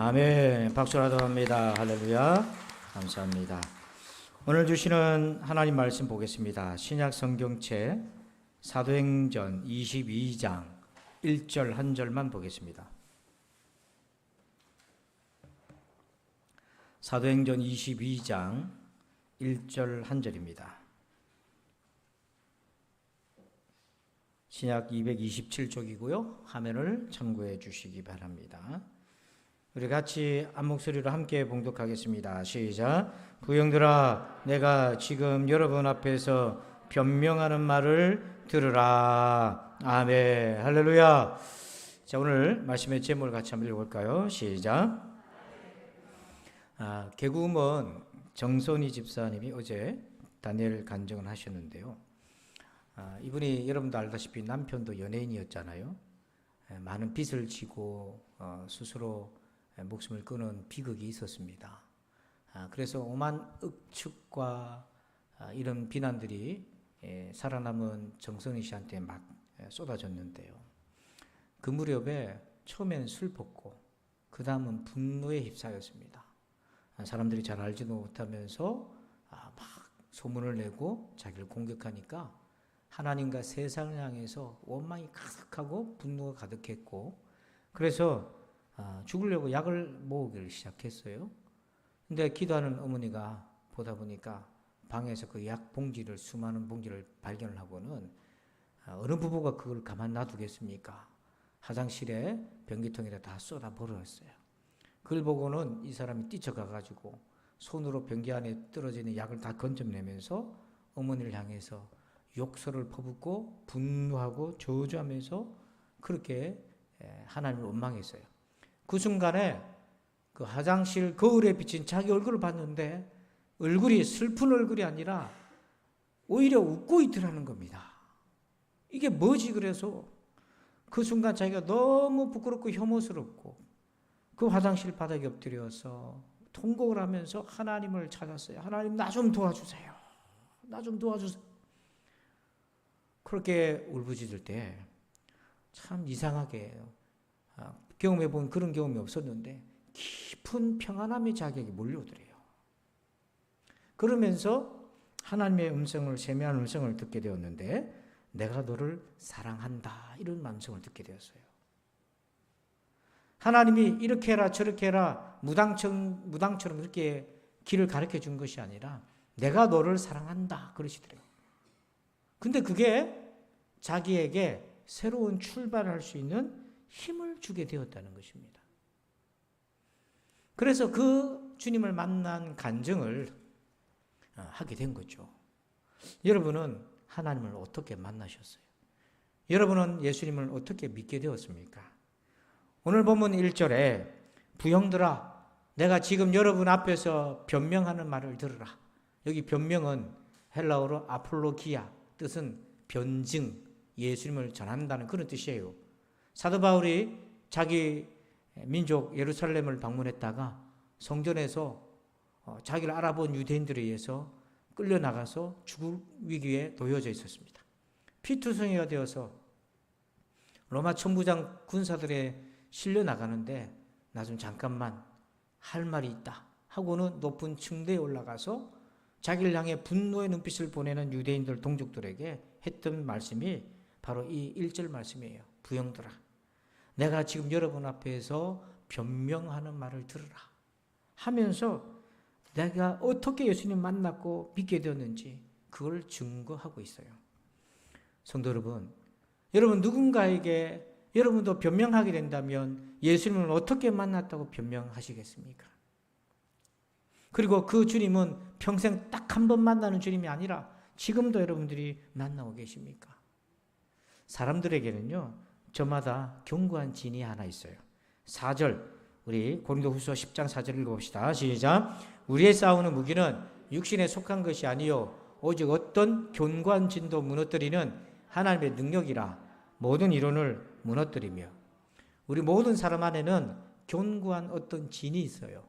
아멘. 박수라도 합니다. 할렐루야. 감사합니다. 오늘 주시는 하나님 말씀 보겠습니다. 신약 성경책 사도행전 22장 1절 한 절만 보겠습니다. 사도행전 22장 1절 한 절입니다. 신약 227쪽이고요. 화면을 참고해 주시기 바랍니다. 우리 같이 한 목소리로 함께 봉독하겠습니다. 시작. 부형들아, 내가 지금 여러분 앞에서 변명하는 말을 들으라. 아멘. 할렐루야. 자, 오늘 말씀의 제목을 같이 한번 읽어볼까요? 시작. 개구먼 정선희 집사님이 어제 다니엘 간증을 하셨는데요. 이분이 여러분도 알다시피 남편도 연예인이었잖아요. 많은 빚을 지고 스스로 목숨을 끊은 비극이 있었습니다. 그래서 오만 억측과 이런 비난들이 살아남은 정선희 씨한테 막 쏟아졌는데요. 그 무렵에 처음엔 슬펐고 그 다음은 분노에 휩싸였습니다. 사람들이 잘 알지도 못하면서 막 소문을 내고 자기를 공격하니까 하나님과 세상을 향해서 원망이 가득하고 분노가 가득했고, 그래서 죽으려고 약을 모으기를 시작했어요. 근데 기도하는 어머니가 보다 보니까 방에서 그 약 봉지를, 수많은 봉지를 발견을 하고는 어느 부부가 그걸 가만 놔두겠습니까? 화장실에 변기통에다 다 쏟아 버렸어요. 그걸 보고는 이 사람이 뛰쳐가가지고 손으로 변기 안에 떨어지는 약을 다 건져내면서 어머니를 향해서 욕설을 퍼붓고 분노하고 저주하면서 그렇게 하나님을 원망했어요. 그 순간에 그 화장실 거울에 비친 자기 얼굴을 봤는데 얼굴이 슬픈 얼굴이 아니라 오히려 웃고 있더라는 겁니다. 이게 뭐지? 그래서 그 순간 자기가 너무 부끄럽고 혐오스럽고 그 화장실 바닥에 엎드려서 통곡을 하면서 하나님을 찾았어요. 하나님, 나 좀 도와주세요. 나 좀 도와주세요. 그렇게 울부짖을 때 참 이상하게 경험해본 그런 경험이 없었는데 깊은 평안함이 자기에게 몰려오더래요. 그러면서 하나님의 음성을, 세미한 음성을 듣게 되었는데 내가 너를 사랑한다, 이런 음성을 듣게 되었어요. 하나님이 이렇게 해라 저렇게 해라 무당처럼 이렇게 길을 가르쳐 준 것이 아니라 내가 너를 사랑한다 그러시더래요. 근데 그게 자기에게 새로운 출발할 수 있는 힘을 주게 되었다는 것입니다. 그래서 그 주님을 만난 간증을 하게 된 거죠. 여러분은 하나님을 어떻게 만나셨어요? 여러분은 예수님을 어떻게 믿게 되었습니까? 오늘 본문 1절에 부형들아, 내가 지금 여러분 앞에서 변명하는 말을 들으라. 여기 변명은 헬라어로 아폴로기아, 뜻은 변증, 예수님을 전한다는 그런 뜻이에요. 사도 바울이 자기 민족 예루살렘을 방문했다가 성전에서 자기를 알아본 유대인들에 의해서 끌려나가서 죽을 위기에 놓여져 있었습니다. 피투성이가 되어서 로마 천부장 군사들에 실려 나가는데 나 좀 잠깐만 할 말이 있다 하고는 높은 층대에 올라가서 자기를 향해 분노의 눈빛을 보내는 유대인들 동족들에게 했던 말씀이 바로 이 1절 말씀이에요. 부형들아, 내가 지금 여러분 앞에서 변명하는 말을 들으라 하면서 내가 어떻게 예수님 만났고 믿게 되었는지 그걸 증거하고 있어요. 성도 여러분, 여러분 누군가에게 여러분도 변명하게 된다면 예수님을 어떻게 만났다고 변명하시겠습니까? 그리고 그 주님은 평생 딱 한 번 만나는 주님이 아니라 지금도 여러분들이 만나고 계십니까? 사람들에게는요, 저마다 견고한 진이 하나 있어요. 4절, 우리 고린도후서 10장 4절 읽어봅시다. 시작. 우리의 싸우는 무기는 육신에 속한 것이 아니요 오직 어떤 견고한 진도 무너뜨리는 하나님의 능력이라 모든 이론을 무너뜨리며. 우리 모든 사람 안에는 견고한 어떤 진이 있어요.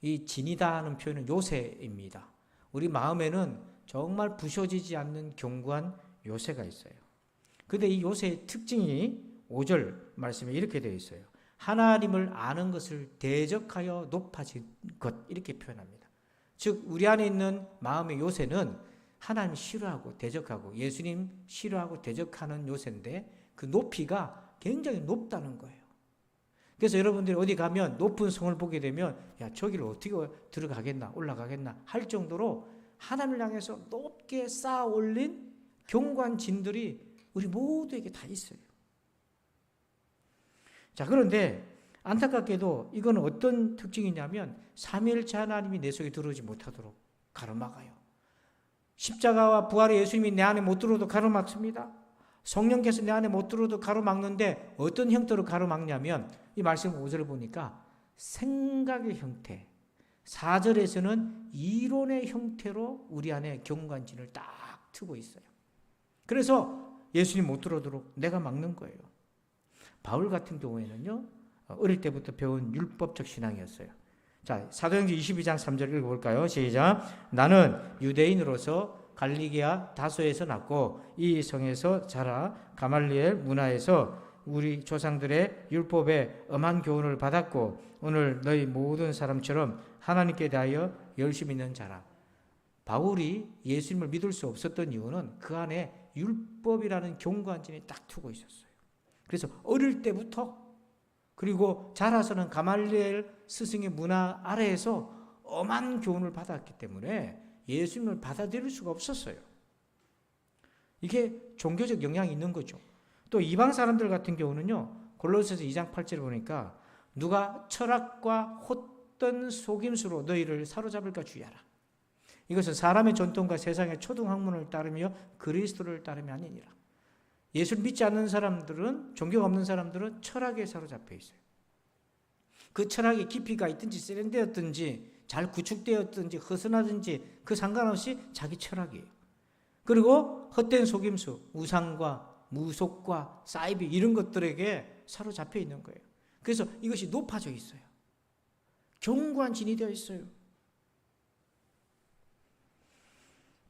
이 진이다 하는 표현은 요새입니다. 우리 마음에는 정말 부서지지 않는 견고한 요새가 있어요. 그런데 이 요새의 특징이 5절 말씀에 이렇게 되어 있어요. 하나님을 아는 것을 대적하여 높아진 것, 이렇게 표현합니다. 즉 우리 안에 있는 마음의 요새는 하나님 싫어하고 대적하고 예수님 싫어하고 대적하는 요새인데 그 높이가 굉장히 높다는 거예요. 그래서 여러분들이 어디 가면 높은 성을 보게 되면 야, 저기를 어떻게 들어가겠나 올라가겠나 할 정도로 하나님을 향해서 높게 쌓아 올린 경관진들이 우리 모두에게 다 있어요. 자, 그런데 안타깝게도 이건 어떤 특징이냐면 삼위일체 하나님이 내 속에 들어오지 못하도록 가로막아요. 십자가와 부활의 예수님이 내 안에 못 들어도 가로막습니다. 성령께서 내 안에 못 들어도 가로막는데 어떤 형태로 가로막냐면 이 말씀 5절을 보니까 생각의 형태, 4절에서는 이론의 형태로 우리 안에 경관진을 딱 트고 있어요. 그래서 예수님 못 들어오도록 내가 막는 거예요. 바울 같은 경우에는요, 어릴 때부터 배운 율법적 신앙이었어요. 자, 사도행전 22장 3절 읽어볼까요? 시작. 나는 유대인으로서 갈리기아 다소에서 났고 이 성에서 자라 가말리엘 문화에서 우리 조상들의 율법에 엄한 교훈을 받았고 오늘 너희 모든 사람처럼 하나님께 대하여 열심히 있는 자라. 바울이 예수님을 믿을 수 없었던 이유는 그 안에 율법이라는 경관진이 딱 트고 있었어요. 그래서 어릴 때부터 그리고 자라서는 가말리엘 스승의 문화 아래에서 엄한 교훈을 받았기 때문에 예수님을 받아들일 수가 없었어요. 이게 종교적 영향이 있는 거죠. 또 이방 사람들 같은 경우는요, 골로새서 2장 8절을 보니까 누가 철학과 헛된 속임수로 너희를 사로잡을까 주의하라. 이것은 사람의 전통과 세상의 초등학문을 따르며 그리스도를 따르며 아니니라. 예수를 믿지 않는 사람들은, 종교가 없는 사람들은 철학에 사로잡혀 있어요. 그 철학이 깊이가 있든지 세련되었든지 잘 구축되었든지 허술하든지 그 상관없이 자기 철학이에요. 그리고 헛된 속임수, 우상과 무속과 사이비 이런 것들에게 사로잡혀 있는 거예요. 그래서 이것이 높아져 있어요. 경관진이 되어 있어요.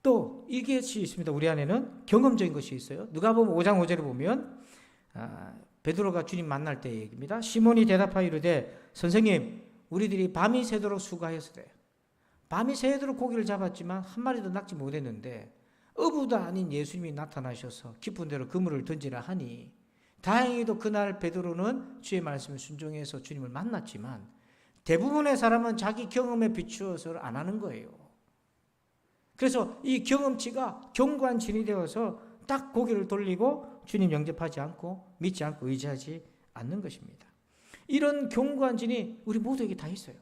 또 이것이 있습니다. 우리 안에는 경험적인 것이 있어요. 누가복음 5장 5절에 보면 베드로가 주님 만날 때 얘기입니다. 시몬이 대답하여 이르되 선생님 우리들이 밤이 새도록 수고하였으되 밤이 새도록 고기를 잡았지만 한 마리도 낚지 못했는데 어부도 아닌 예수님이 나타나셔서 깊은 데로 그물을 던지라 하니 다행히도 그날 베드로는 주의 말씀에 순종해서 주님을 만났지만 대부분의 사람은 자기 경험에 비추어서 안 하는 거예요. 그래서 이 경험치가 경관진이 되어서 딱 고개를 돌리고 주님 영접하지 않고 믿지 않고 의지하지 않는 것입니다. 이런 경관진이 우리 모두에게 다 있어요.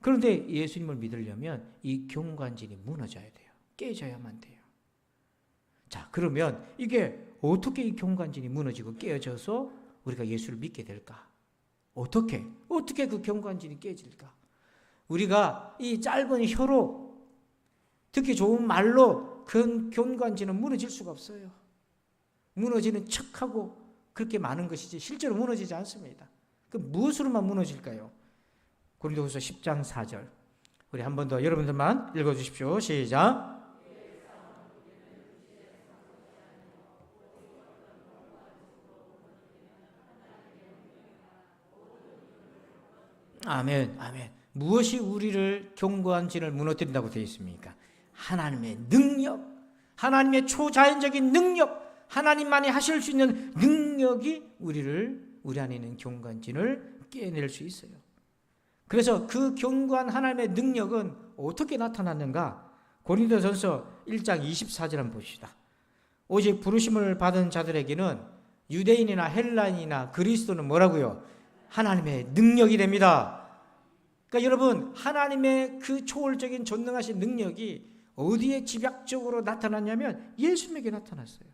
그런데 예수님을 믿으려면 이 경관진이 무너져야 돼요. 깨져야만 돼요. 자, 그러면 이게 어떻게 이 경관진이 무너지고 깨져서 우리가 예수를 믿게 될까? 어떻게 그 경관진이 깨질까? 우리가 이 짧은 혀로 듣기 좋은 말로 그 경관진은 무너질 수가 없어요. 무너지는 척하고 그렇게 많은 것이지 실제로 무너지지 않습니다. 그 무엇으로만 무너질까요? 고린도후서 10장 4절 우리 한 번 더 여러분들만 읽어주십시오. 시작. 아멘, 아멘. 무엇이 우리를 경관진을 무너뜨린다고 되어 있습니까? 하나님의 능력, 하나님의 초자연적인 능력, 하나님만이 하실 수 있는 능력이 우리 안에 있는 경관진을 깨낼 수 있어요. 그래서 그 경관 하나님의 능력은 어떻게 나타났는가? 고린도전서 1장 24절 한번 봅시다. 오직 부르심을 받은 자들에게는 유대인이나 헬라인이나 그리스도는 뭐라고요? 하나님의 능력이 됩니다. 그러니까 여러분, 하나님의 그 초월적인 전능하신 능력이 어디에 집약적으로 나타났냐면 예수님에게 나타났어요.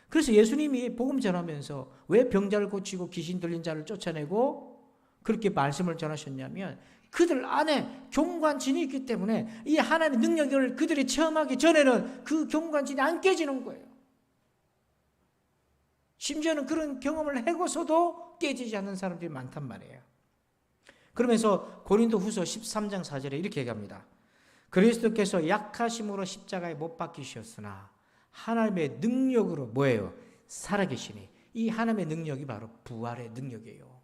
그래서 예수님이 복음 전하면서 왜 병자를 고치고 귀신 들린 자를 쫓아내고 그렇게 말씀을 전하셨냐면 그들 안에 경관진이 있기 때문에 이 하나님의 능력을 그들이 체험하기 전에는 그 경관진이 안 깨지는 거예요. 심지어는 그런 경험을 하고서도 깨지지 않는 사람들이 많단 말이에요. 그러면서 고린도후서 13장 4절에 이렇게 얘기합니다. 그리스도께서 약하심으로 십자가에 못 박히셨으나 하나님의 능력으로 뭐예요? 살아계시니 이 하나님의 능력이 바로 부활의 능력이에요.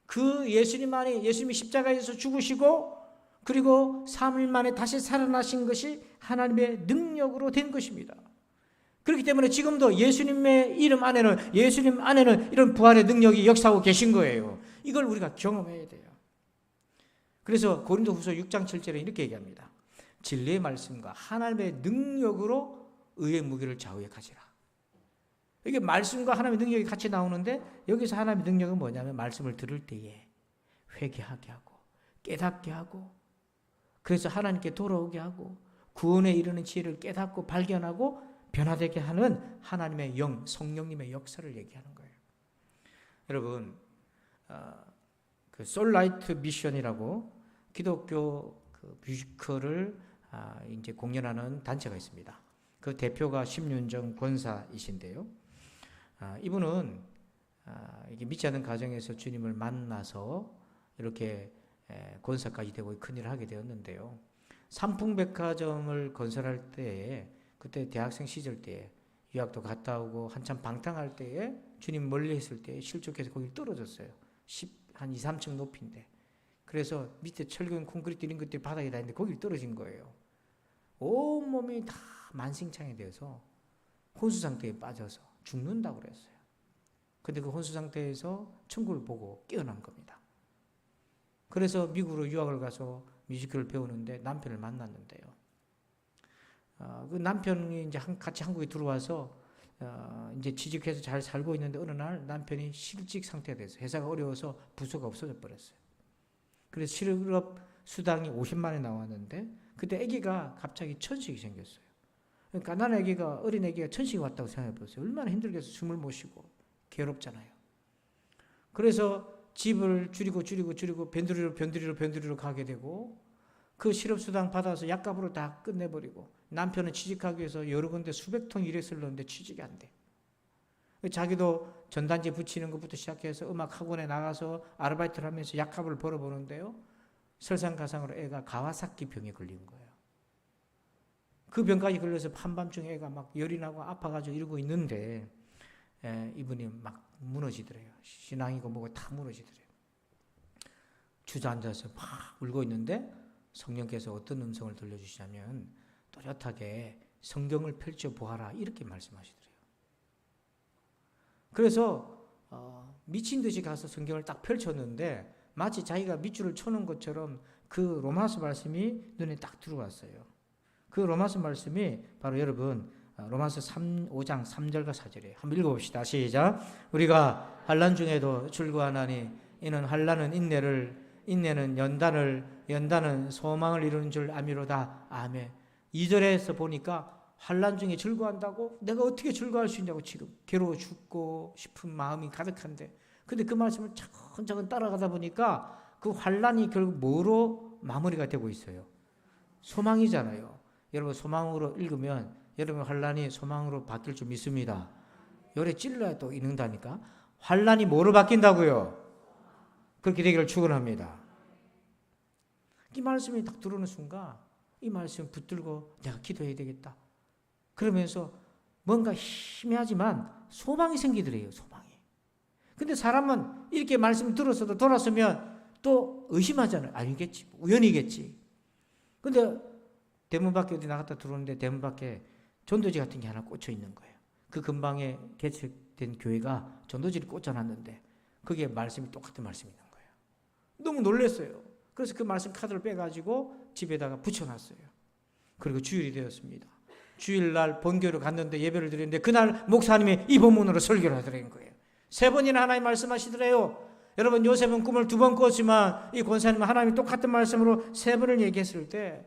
그 예수님이 십자가에서 죽으시고 그리고 3일 만에 다시 살아나신 것이 하나님의 능력으로 된 것입니다. 그렇기 때문에 지금도 예수님의 이름 안에는, 예수님 안에는 이런 부활의 능력이 역사하고 계신 거예요. 이걸 우리가 경험해야 돼요. 그래서 고린도후서 6장 7절에 이렇게 얘기합니다. 진리의 말씀과 하나님의 능력으로 의의 무기를 좌우에 가지라. 이게 말씀과 하나님의 능력이 같이 나오는데 여기서 하나님의 능력은 뭐냐면 말씀을 들을 때에 회개하게 하고 깨닫게 하고 그래서 하나님께 돌아오게 하고 구원에 이르는 지혜를 깨닫고 발견하고 변화되게 하는 하나님의 영, 성령님의 역사를 얘기하는 거예요. 여러분, 그 솔라이트 미션이라고 기독교 그 뮤지컬을 이제 공연하는 단체가 있습니다. 그 대표가 심윤정 권사이신데요. 이분은 이게 믿지 않는 가정에서 주님을 만나서 이렇게 권사까지 되고 큰일을 하게 되었는데요. 삼풍백화점을 건설할 때에 그때 대학생 시절 때에 유학도 갔다 오고 한참 방탕할 때에 주님 멀리 했을 때 실족해서 거기 떨어졌어요. 한 2, 3층 높이인데. 그래서 밑에 철근 콘크리트 이런 것들이 바닥에 다 있는데 거기 떨어진 거예요. 온몸이 다 만신창이 되어서 혼수 상태에 빠져서 죽는다고 그랬어요. 근데 그 혼수 상태에서 천국을 보고 깨어난 겁니다. 그래서 미국으로 유학을 가서 뮤지컬을 배우는데 남편을 만났는데요. 그 남편이 이제 같이 한국에 들어와서 이제 취직해서 잘 살고 있는데 어느 날 남편이 실직 상태가 됐어요. 회사가 어려워서 부서가 없어져 버렸어요. 그래서 실업 수당이 50만 원이 나왔는데 그때 아기가 갑자기 천식이 생겼어요. 그러니까 나는 어린 아기가 천식이 왔다고 생각해 보세요. 얼마나 힘들겠어. 숨을 못 쉬고 괴롭잖아요. 그래서 집을 줄이고 변두리로 가게 되고 그 실업수당 받아서 약값으로 다 끝내버리고 남편은 취직하기 위해서 여러 군데 수백 통 일했을 렀는데 취직이 안 돼. 자기도 전단지 붙이는 것부터 시작해서 음악 학원에 나가서 아르바이트를 하면서 약값을 벌어보는데요. 설상가상으로 애가 가와사키 병에 걸린 거예요. 그 병까지 걸려서 한밤중에 애가 막 열이 나고 아파가지고 이러고 있는데 이분이 막 무너지더래요. 신앙이고 뭐고 다 무너지더래요. 주저앉아서 막 울고 있는데 성령께서 어떤 음성을 들려주시냐면 또렷하게 성경을 펼쳐보아라 이렇게 말씀하시더래요. 그래서 미친 듯이 가서 성경을 딱 펼쳤는데 마치 자기가 밑줄을 쳐놓은 것처럼 그 로마서 말씀이 눈에 딱 들어왔어요. 그 로마서 말씀이 바로 여러분 로마서 5장 3절과 4절이에요. 한번 읽어봅시다. 시작. 우리가 환난 중에도 즐거워하나니 이는 환난은 인내는 연단은 소망을 이루는 줄 아미로다. 아멘. 2절에서 보니까 환난 중에 즐거워한다고? 내가 어떻게 즐거워할 수 있냐고 지금 괴로워 죽고 싶은 마음이 가득한데 근데 그 말씀을 차근차근 따라가다 보니까 그 환난이 결국 뭐로 마무리가 되고 있어요? 소망이잖아요. 여러분 소망으로 읽으면 여러분 환난이 소망으로 바뀔 줄 믿습니다. 열에 찔러야 또 읽는다니까. 환난이 뭐로 바뀐다고요? 그렇게 되기를 축원합니다. 이 말씀이 딱 들어오는 순간 이 말씀 붙들고 내가 기도해야 되겠다. 그러면서 뭔가 희미하지만 소망이 생기더래요. 소망이. 근데 사람은 이렇게 말씀 들었어도 돌아서면 또 의심하잖아요. 아니겠지. 우연이겠지. 근데 대문 밖에 어디 나갔다 들어오는데 대문 밖에 전도지 같은 게 하나 꽂혀 있는 거예요. 그 근방에 개척된 교회가 전도지를 꽂아놨는데 그게 말씀이 똑같은 말씀이 있는 거예요. 너무 놀랐어요. 그래서 그 말씀 카드를 빼가지고 집에다가 붙여놨어요. 그리고 주일이 되었습니다. 주일날 본교를 갔는데 예배를 드렸는데 그날 목사님이 이 본문으로 설교를 하더라는 거예요. 3번이나 하나님 말씀하시더래요. 여러분 요셉은 꿈을 2번 꿨지만 이 권사님은 하나님이 똑같은 말씀으로 3번을 얘기했을 때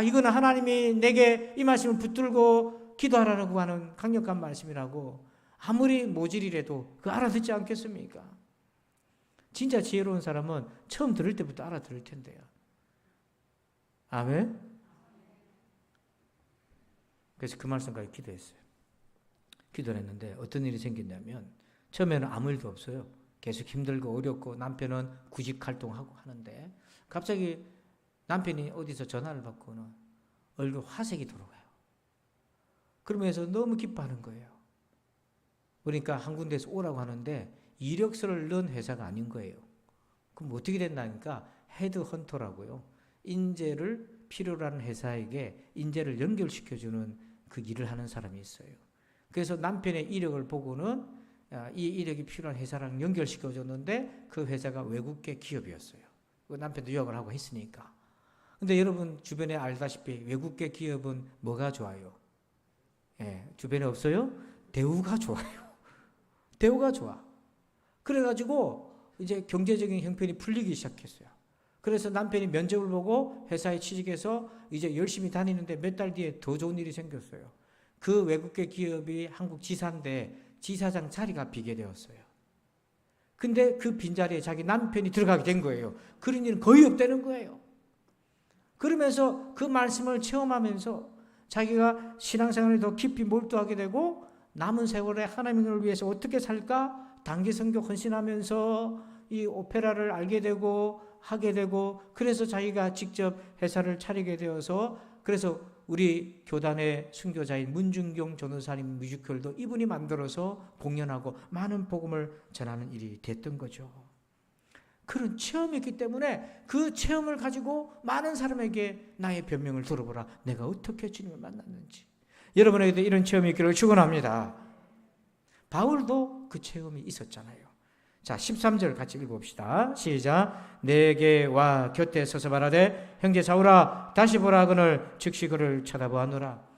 이거는 하나님이 내게 이 말씀을 붙들고 기도하라고 하는 강력한 말씀이라고 아무리 모질이라도 그 알아듣지 않겠습니까? 진짜 지혜로운 사람은 처음 들을 때부터 알아들을 텐데요. 아멘? 그래서 그 말씀까지 기도했어요. 기도를 했는데 어떤 일이 생겼냐면 처음에는 아무 일도 없어요. 계속 힘들고 어렵고 남편은 구직 활동하고 하는데 갑자기 남편이 어디서 전화를 받고는 얼굴 화색이 돌아가요. 그러면서 너무 기뻐하는 거예요. 그러니까 한 군데에서 오라고 하는데 이력서를 넣은 회사가 아닌 거예요. 그럼 어떻게 된다니까 헤드헌터라고요. 인재를 필요로 하는 회사에게 인재를 연결시켜주는 그 일을 하는 사람이 있어요. 그래서 남편의 이력을 보고는 이 이력이 필요한 회사랑 연결시켜줬는데 그 회사가 외국계 기업이었어요. 남편도 유학을 하고 했으니까. 근데 여러분 주변에 알다시피 외국계 기업은 뭐가 좋아요? 주변에 없어요? 대우가 좋아요. 대우가 좋아. 그래가지고 이제 경제적인 형편이 풀리기 시작했어요. 그래서 남편이 면접을 보고 회사에 취직해서 이제 열심히 다니는데 몇 달 뒤에 더 좋은 일이 생겼어요. 그 외국계 기업이 한국 지사인데 지사장 자리가 비게 되었어요. 근데 그 빈자리에 자기 남편이 들어가게 된 거예요. 그런 일은 거의 없다는 거예요. 그러면서 그 말씀을 체험하면서 자기가 신앙생활에 더 깊이 몰두하게 되고 남은 세월에 하나님을 위해서 어떻게 살까 단기 선교 헌신하면서 이 오페라를 알게 되고 하게 되고 그래서 자기가 직접 회사를 차리게 되어서 그래서 우리 교단의 순교자인 문중경 전도사님 뮤지컬도 이분이 만들어서 공연하고 많은 복음을 전하는 일이 됐던 거죠. 그런 체험이 있기 때문에 그 체험을 가지고 많은 사람에게 나의 변명을 들어보라. 내가 어떻게 주님을 만났는지. 여러분에게도 이런 체험이 있기를 축원합니다. 바울도 그 체험이 있었잖아요. 자, 13절 같이 읽어봅시다. 시작. 내게 와 곁에 서서 말하되 형제 사울아 다시 보라 그늘 즉시 그를 쳐다보았노라.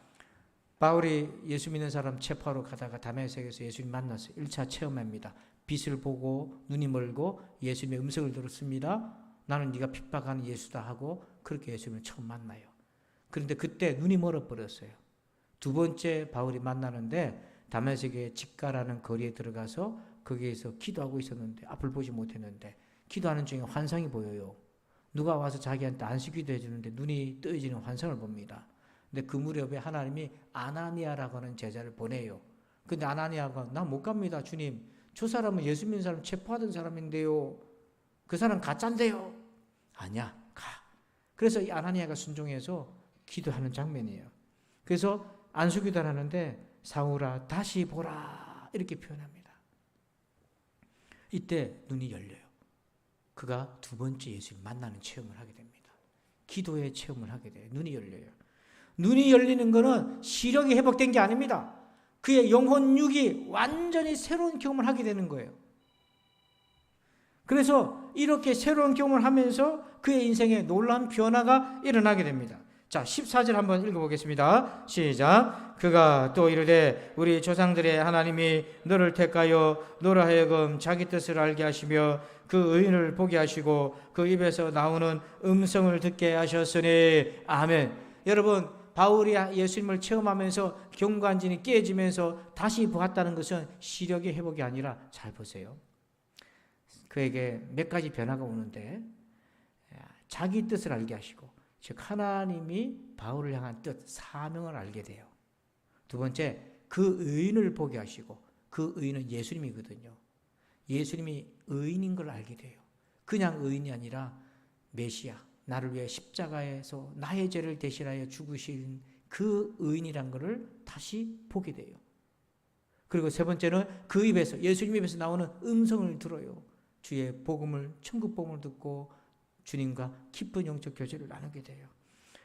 바울이 예수 믿는 사람 체포하러 가다가 다메섹에서 예수님 만났어요. 1차 체험합니다. 빛을 보고 눈이 멀고 예수님의 음성을 들었습니다. 나는 네가 핍박하는 예수다 하고 그렇게 예수님을 처음 만나요. 그런데 그때 눈이 멀어버렸어요. 두 번째 바울이 만나는데 다메섹의 직가라는 거리에 들어가서 거기에서 기도하고 있었는데 앞을 보지 못했는데 기도하는 중에 환상이 보여요. 누가 와서 자기한테 안식 기도해 주는데 눈이 뜨여지는 환상을 봅니다. 근데 그 무렵에 하나님이 아나니아라고 하는 제자를 보내요. 근데 아나니아가 나 못 갑니다 주님. 저 사람은 예수 믿는 사람 체포하던 사람인데요. 그 사람 가짜인데요. 아니야 가. 그래서 이 아나니아가 순종해서 기도하는 장면이에요. 그래서 안수기도를 하는데 사울아 다시 보라 이렇게 표현합니다. 이때 눈이 열려요. 그가 두 번째 예수님 만나는 체험을 하게 됩니다. 기도의 체험을 하게 돼요. 눈이 열려요. 눈이 열리는 것은 시력이 회복된 게 아닙니다. 그의 영혼 육이 완전히 새로운 경험을 하게 되는 거예요. 그래서 이렇게 새로운 경험을 하면서 그의 인생에 놀라운 변화가 일어나게 됩니다. 자, 14절 한번 읽어보겠습니다. 시작. 그가 또 이르되 우리 조상들의 하나님이 너를 택하여 너로 하여금 자기 뜻을 알게 하시며 그 의인을 보게 하시고 그 입에서 나오는 음성을 듣게 하셨으니 아멘. 여러분 바울이 예수님을 체험하면서 경관진이 깨지면서 다시 보았다는 것은 시력의 회복이 아니라 잘 보세요. 그에게 몇 가지 변화가 오는데 자기 뜻을 알게 하시고 즉 하나님이 바울을 향한 뜻, 사명을 알게 돼요. 두 번째, 그 의인을 보게 하시고 그 의인은 예수님이거든요. 예수님이 의인인 걸 알게 돼요. 그냥 의인이 아니라 메시아, 나를 위해 십자가에서 나의 죄를 대신하여 죽으신 그 의인이란 것을 다시 보게 돼요. 그리고 세 번째는 그 입에서 예수님 입에서 나오는 음성을 들어요. 주의 복음을 천국 복음을 듣고 주님과 깊은 영적 교제를 나누게 돼요.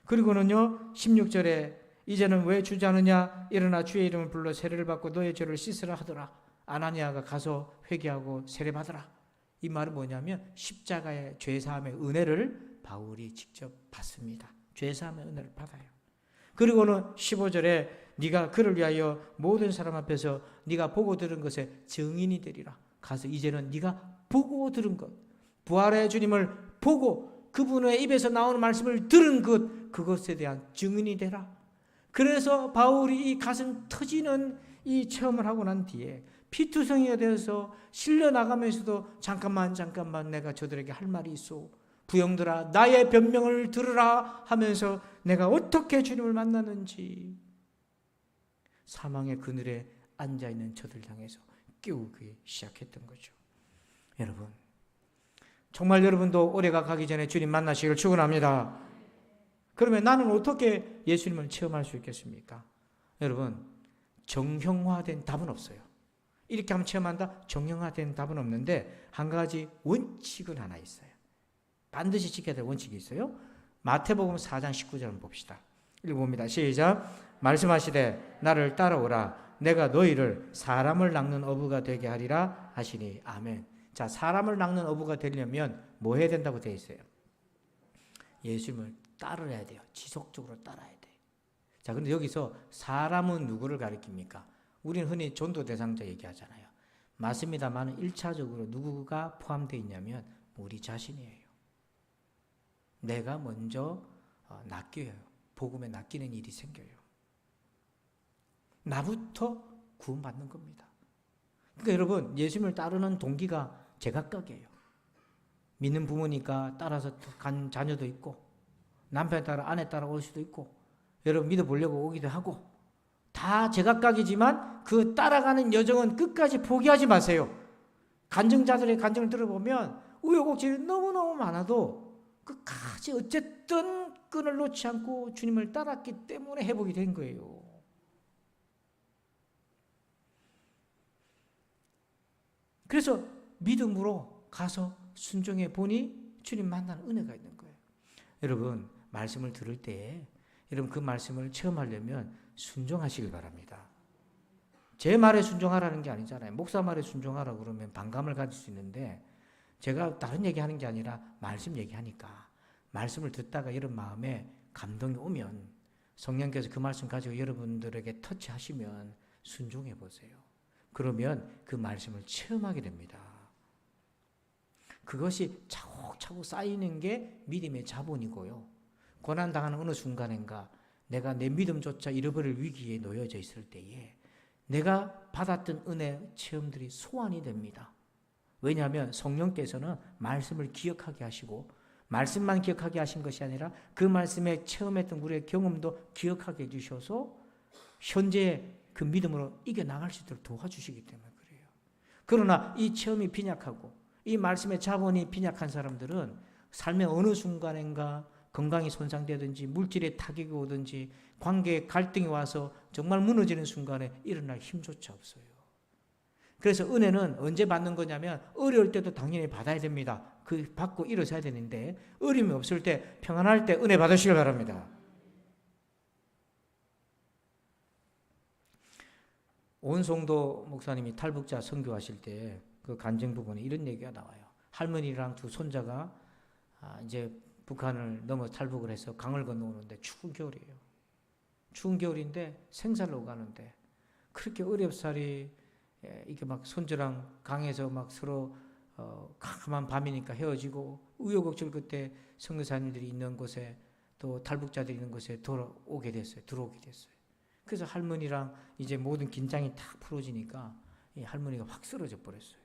그리고는요 16절에 이제는 왜 주저하느냐 일어나 주의 이름을 불러 세례를 받고 너의 죄를 씻으라 하더라. 아나니아가 가서 회개하고 세례받으라. 이 말은 뭐냐면 십자가의 죄사함의 은혜를 바울이 직접 받습니다. 죄사함의 은혜를 받아요. 그리고는 15절에 네가 그를 위하여 모든 사람 앞에서 네가 보고 들은 것에 증인이 되리라. 가서 이제는 네가 보고 들은 것, 부활의 주님을 보고 그분의 입에서 나오는 말씀을 들은 그것에 대한 증인이 되라. 그래서 바울이 이 가슴 터지는 이 체험을 하고 난 뒤에 피투성이가 되어서 실려 나가면서도 잠깐만 내가 저들에게 할 말이 있어. 부형들아 나의 변명을 들으라 하면서 내가 어떻게 주님을 만났는지 사망의 그늘에 앉아있는 저들 향해서 깨우기 시작했던 거죠. 여러분 정말 여러분도 올해가 가기 전에 주님 만나시기를 축원합니다. 그러면 나는 어떻게 예수님을 체험할 수 있겠습니까? 여러분 정형화된 답은 없어요. 이렇게 하면 체험한다? 정형화된 답은 없는데 한 가지 원칙은 하나 있어요. 반드시 지켜야 될 원칙이 있어요. 마태복음 4장 19절 봅시다. 읽어봅니다. 시작. 말씀하시되 나를 따라오라. 내가 너희를 사람을 낚는 어부가 되게 하리라 하시니. 아멘. 자, 사람을 낚는 어부가 되려면 뭐 해야 된다고 되어 있어요? 예수님을 따라야 돼요. 지속적으로 따라야 돼요. 자, 그런데 여기서 사람은 누구를 가리킵니까? 우리는 흔히 전도 대상자 얘기하잖아요. 맞습니다만 1차적으로 누구가 포함되어 있냐면 우리 자신이에요. 내가 먼저 낚여요. 복음에 낚이는 일이 생겨요. 나부터 구원받는 겁니다. 그러니까 여러분, 예수님을 따르는 동기가 제각각이에요. 믿는 부모니까 따라서 간 자녀도 있고, 남편 따라 아내 따라 올 수도 있고, 여러분 믿어보려고 오기도 하고, 다 제각각이지만 그 따라가는 여정은 끝까지 포기하지 마세요. 간증자들의 간증을 들어보면 우여곡절이 너무너무 많아도 끝까지 어쨌든 끈을 놓지 않고 주님을 따랐기 때문에 회복이 된 거예요. 그래서 믿음으로 가서 순종해 보니 주님 만나는 은혜가 있는 거예요. 여러분, 말씀을 들을 때 여러분 그 말씀을 체험하려면 순종하시길 바랍니다. 제 말에 순종하라는 게 아니잖아요. 목사 말에 순종하라 그러면 반감을 가질 수 있는데 제가 다른 얘기하는 게 아니라 말씀 얘기하니까 말씀을 듣다가 이런 마음에 감동이 오면 성령께서 그 말씀 가지고 여러분들에게 터치하시면 순종해 보세요. 그러면 그 말씀을 체험하게 됩니다. 그것이 차곡차곡 쌓이는 게 믿음의 자본이고요. 고난당하는 어느 순간인가 내가 내 믿음조차 잃어버릴 위기에 놓여져 있을 때에 내가 받았던 은혜 체험들이 소환이 됩니다. 왜냐하면 성령께서는 말씀을 기억하게 하시고 말씀만 기억하게 하신 것이 아니라 그 말씀에 체험했던 우리의 경험도 기억하게 해주셔서 현재 그 믿음으로 이겨나갈 수 있도록 도와주시기 때문에 그래요. 그러나 이 체험이 빈약하고 이 말씀의 자본이 빈약한 사람들은 삶의 어느 순간인가 건강이 손상되든지 물질의 타격이 오든지 관계에 갈등이 와서 정말 무너지는 순간에 일어날 힘조차 없어요. 그래서 은혜는 언제 받는 거냐면 어려울 때도 당연히 받아야 됩니다. 그 받고 일어서야 되는데 어려움이 없을 때 평안할 때 은혜 받으시길 바랍니다. 온송도 목사님이 탈북자 선교하실 때 그 간증 부분에 이런 얘기가 나와요. 할머니랑 두 손자가 이제 북한을 넘어 탈북을 해서 강을 건너오는데 추운 겨울이에요. 추운 겨울인데 생사로 가는데 그렇게 어렵사리 이게 막 손주랑 강에서 막 서로 캄캄한 밤이니까 헤어지고 우여곡절 끝에 선교사님들이 있는 곳에 또 탈북자들이 있는 곳에 들어오게 됐어요. 그래서 할머니랑 이제 모든 긴장이 탁 풀어지니까 이 할머니가 확 쓰러져 버렸어요.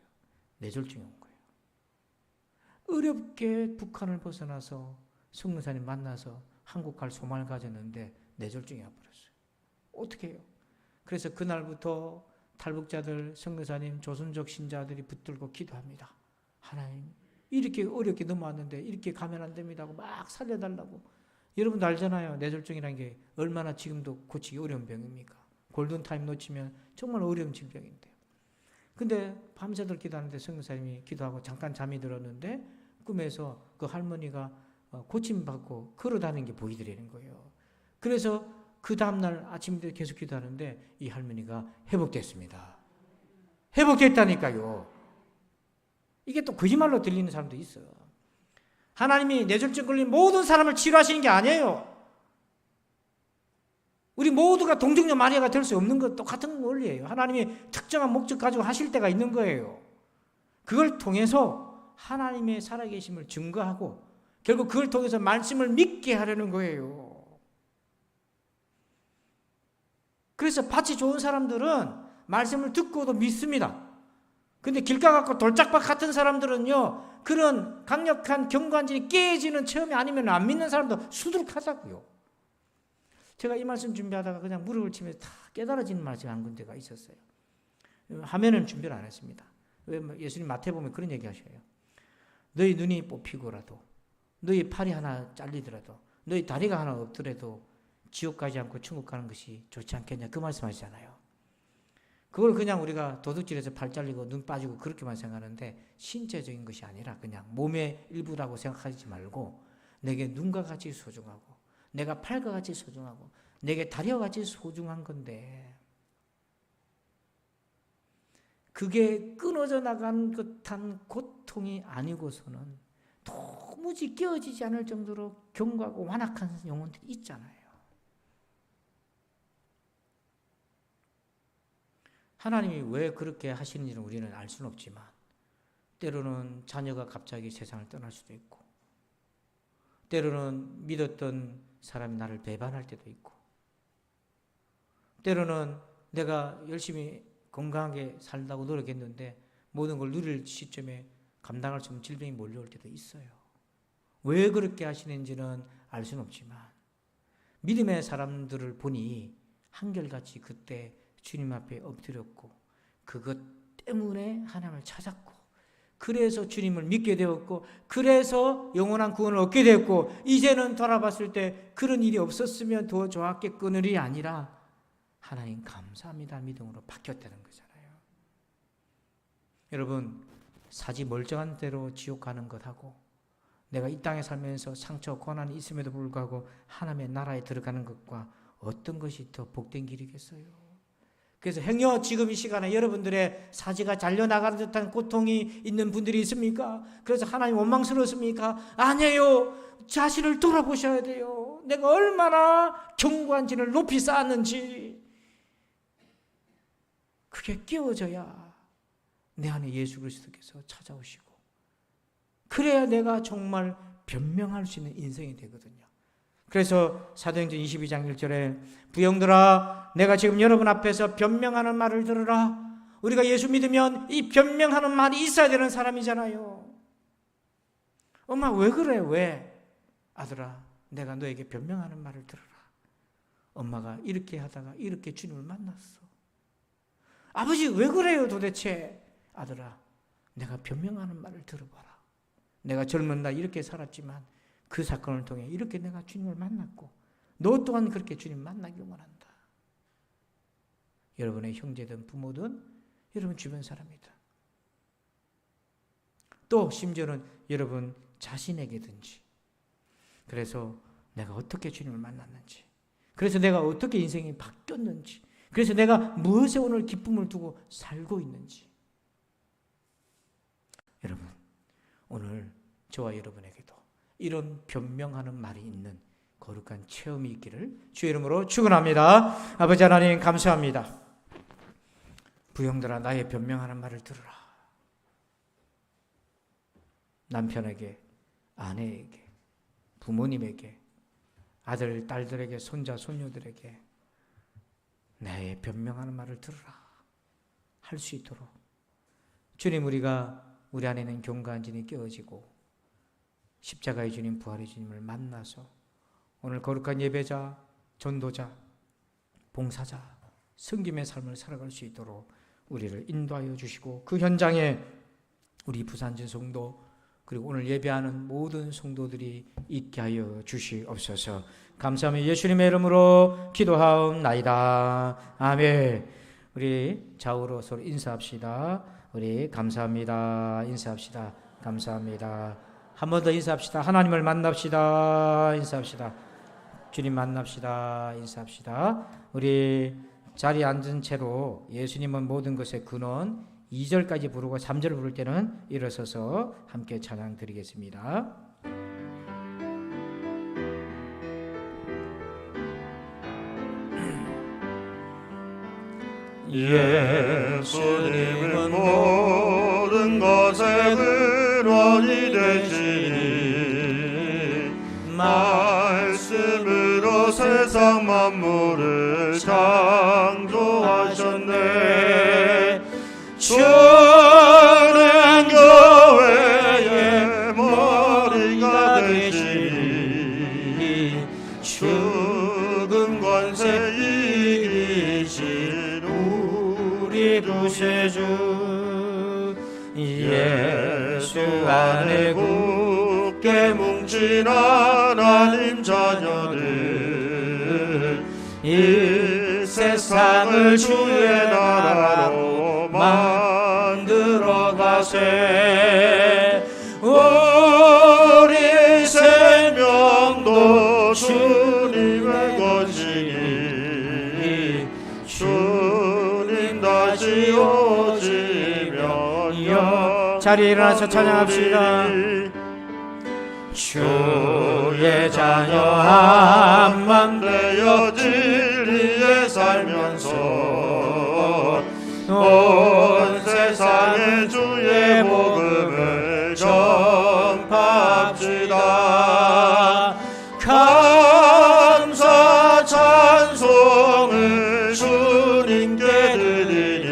뇌졸중이 온 거예요. 어렵게 북한을 벗어나서 선교사님 만나서 한국 갈 소망을 가졌는데 뇌졸중이 와버렸어요. 어떻게 해요? 그래서 그날부터 탈북자들, 선교사님, 조선족 신자들이 붙들고 기도합니다. 하나님, 이렇게 어렵게 넘어왔는데 이렇게 가면 안 됩니다 하고 막 살려달라고. 여러분도 알잖아요. 뇌졸중이라는 게 얼마나 지금도 고치기 어려운 병입니까? 골든타임 놓치면 정말 어려운 질병인데. 근데 밤새도록 기도하는데 선교사님이 기도하고 잠깐 잠이 들었는데 꿈에서 그 할머니가 고침받고 걸어다니는 게 보이더라는 거예요. 그래서 그 다음날 아침에 계속 기도하는데 이 할머니가 회복됐습니다. 회복됐다니까요. 이게 또 거짓말로 들리는 사람도 있어요. 하나님이 뇌졸중 걸린 모든 사람을 치료하시는 게 아니에요. 우리 모두가 동정녀 마리아가 될 수 없는 것 똑같은 원리예요. 하나님이 특정한 목적 가지고 하실 때가 있는 거예요. 그걸 통해서 하나님의 살아계심을 증거하고 결국 그걸 통해서 말씀을 믿게 하려는 거예요. 그래서 밭이 좋은 사람들은 말씀을 듣고도 믿습니다. 근데 길가 같고 돌짝밭 같은 사람들은요, 그런 강력한 경관질이 깨지는 체험이 아니면 안 믿는 사람도 수두룩하다고요. 제가 이 말씀 준비하다가 그냥 무릎을 치면서 다 깨달아지는 말씀 한 군데가 있었어요. 화면은 준비를 안 했습니다. 예수님 마태복음에 그런 얘기 하셔요. 너희 눈이 뽑히고라도, 너희 팔이 하나 잘리더라도, 너희 다리가 하나 없더라도 지옥 가지 않고 천국 가는 것이 좋지 않겠냐 그 말씀 하시잖아요. 그걸 그냥 우리가 도둑질해서 팔 잘리고 눈 빠지고 그렇게만 생각하는데 신체적인 것이 아니라 그냥 몸의 일부라고 생각하지 말고 내게 눈과 같이 소중하고 내가 팔과 같이 소중하고 내게 다리와 같이 소중한 건데 그게 끊어져 나간 듯한 고통이 아니고서는 도무지 깨어지지 않을 정도로 견고하고 완악한 영혼들이 있잖아요. 하나님이 왜 그렇게 하시는지는 우리는 알 수는 없지만 때로는 자녀가 갑자기 세상을 떠날 수도 있고 때로는 믿었던 사람이 나를 배반할 때도 있고 때로는 내가 열심히 건강하게 살다고 노력했는데 모든 걸 누릴 시점에 감당할 수 없는 질병이 몰려올 때도 있어요. 왜 그렇게 하시는지는 알 수는 없지만 믿음의 사람들을 보니 한결같이 그때 주님 앞에 엎드렸고 그것 때문에 하나님을 찾았고 그래서 주님을 믿게 되었고 그래서 영원한 구원을 얻게 되었고 이제는 돌아봤을 때 그런 일이 없었으면 더 좋았겠거늘이 아니라 하나님 감사합니다 믿음으로 바뀌었다는 거잖아요. 여러분 사지 멀쩡한 대로 지옥 가는 것하고 내가 이 땅에 살면서 상처 고난이 있음에도 불구하고 하나님의 나라에 들어가는 것과 어떤 것이 더 복된 길이겠어요? 그래서 행여 지금 이 시간에 여러분들의 사지가 잘려나가는 듯한 고통이 있는 분들이 있습니까? 그래서 하나님 원망스러웠습니까? 아니에요. 자신을 돌아보셔야 돼요. 내가 얼마나 견고한지를 높이 쌓았는지 그게 깨어져야 내 안에 예수 그리스도께서 찾아오시고 그래야 내가 정말 변명할 수 있는 인생이 되거든요. 그래서 사도행전 22장 1절에 부형들아 내가 지금 여러분 앞에서 변명하는 말을 들으라. 우리가 예수 믿으면 이 변명하는 말이 있어야 되는 사람이잖아요. 엄마 왜 그래? 왜? 아들아 내가 너에게 변명하는 말을 들으라. 엄마가 이렇게 하다가 이렇게 주님을 만났어. 아버지 왜 그래요 도대체? 아들아 내가 변명하는 말을 들어봐라. 내가 젊은 날 이렇게 살았지만 그 사건을 통해 이렇게 내가 주님을 만났고 너 또한 그렇게 주님 만나길 원한다. 여러분의 형제든 부모든 여러분 주변 사람이다. 또 심지어는 여러분 자신에게든지 그래서 내가 어떻게 주님을 만났는지 그래서 내가 어떻게 인생이 바뀌었는지 그래서 내가 무엇에 오늘 기쁨을 두고 살고 있는지 여러분 오늘 저와 여러분에게도 이런 변명하는 말이 있는 거룩한 체험이 있기를 주의 이름으로 축원합니다. 아버지 하나님 감사합니다. 부형들아 나의 변명하는 말을 들으라. 남편에게 아내에게 부모님에게 아들 딸들에게 손자 손녀들에게 나의 변명하는 말을 들으라 할 수 있도록 주님 우리 안에는 견고한 진이 깨어지고 십자가의 주님 부활의 주님을 만나서 오늘 거룩한 예배자 전도자 봉사자 섬김의 삶을 살아갈 수 있도록 우리를 인도하여 주시고 그 현장에 우리 부산진 성도 그리고 오늘 예배하는 모든 성도들이 있게 하여 주시옵소서. 감사하며 예수님의 이름으로 기도하옵나이다. 아멘. 우리 좌우로 서로 인사합시다. 우리 감사합니다. 인사합시다. 감사합니다. 한 번 더 인사합시다. 하나님을 만납시다. 인사합시다. 주님 만납시다. 인사합시다. 우리 자리에 앉은 채로 예수님은 모든 것의 근원 2절까지 부르고 3절 부를 때는 일어서서 함께 찬양 드리겠습니다. 예수님은 모든 것의 근원이 되시니 말씀으로 세상 만물을 창조하셨네. 주는 교회의 머리가 되시니 죽은 권세 이기신 우리 구세주 예수 안에 굳게 뭉친 하나님 자녀들 이 세상 세상을 주의 나라로 만들어 가세. 우리 생명도 주님의 것이니 주님 다시 오시면 자리에 일어나서 찬양합시다. 주의 자녀 한만 되어 진리에 살면서 온 세상에 주의 복음을 전파합시다. 감사 찬송을 주님께 드리니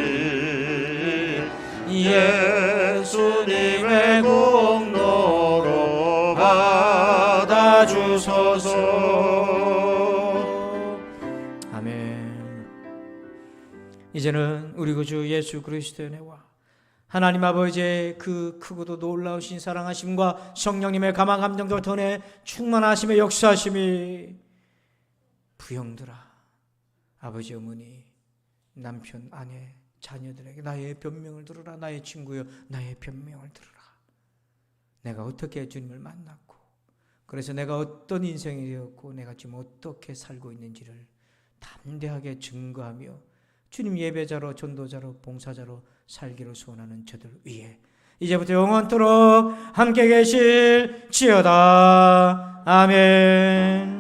예수님의 공로로 받아주소서. 아멘. 이제는 우리 구주 예수 그리스도의 은혜와 하나님 아버지의 그 크고도 놀라우신 사랑하심과 성령님의 감화 감동과 전에 충만하심의 역사하심이 부형들아, 아버지 어머니 남편 아내 자녀들에게 나의 변명을 들으라. 나의 친구여 나의 변명을 들으라. 내가 어떻게 주님을 만났고 그래서 내가 어떤 인생이 되었고 내가 지금 어떻게 살고 있는지를 담대하게 증거하며 주님 예배자로 전도자로 봉사자로 살기를 소원하는 저들 위해 이제부터 영원토록 함께 계실지어다. 아멘.